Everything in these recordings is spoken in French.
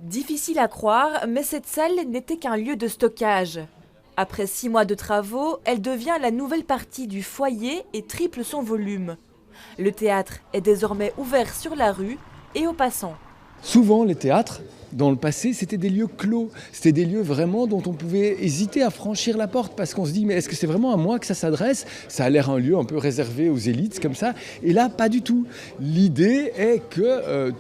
Difficile à croire, mais cette salle n'était qu'un lieu de stockage. Après 6 mois de travaux, elle devient la nouvelle partie du foyer et triple son volume. Le théâtre est désormais ouvert sur la rue et aux passants. Souvent, les théâtres, dans le passé, c'était des lieux clos. C'était des lieux vraiment dont on pouvait hésiter à franchir la porte parce qu'on se dit, mais est-ce que c'est vraiment à moi que ça s'adresse? Ça a l'air un lieu un peu réservé aux élites, comme ça. Et là, pas du tout. L'idée est que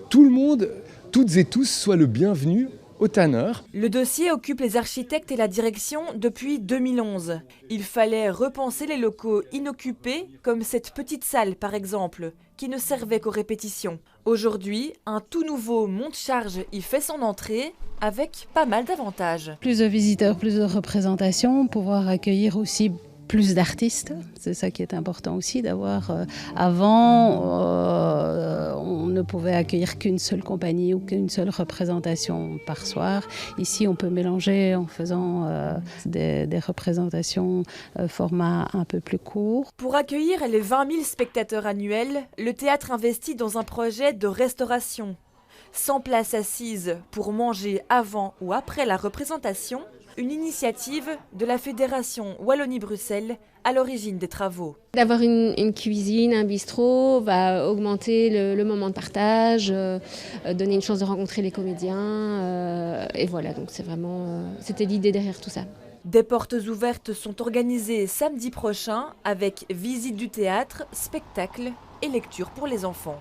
tout le monde, toutes et tous, soient le bienvenu au Tanner. Le dossier occupe les architectes et la direction depuis 2011. Il fallait repenser les locaux inoccupés, comme cette petite salle par exemple, qui ne servait qu'aux répétitions. Aujourd'hui, un tout nouveau monte-charge y fait son entrée, avec pas mal d'avantages. Plus de visiteurs, plus de représentations, pouvoir accueillir aussi plus d'artistes. C'est ça qui est important aussi, d'avoir... on ne pouvait accueillir qu'une seule compagnie ou qu'une seule représentation par soir. Ici, on peut mélanger en faisant des représentations format un peu plus court. Pour accueillir les 20 000 spectateurs annuels, le théâtre investit dans un projet de restauration. 100 places assises pour manger avant ou après la représentation, une initiative de la Fédération Wallonie-Bruxelles à l'origine des travaux. D'avoir une cuisine, un bistrot va augmenter le moment de partage, donner une chance de rencontrer les comédiens. Et voilà, donc c'était l'idée derrière tout ça. Des portes ouvertes sont organisées samedi prochain avec visite du théâtre, spectacle et lecture pour les enfants.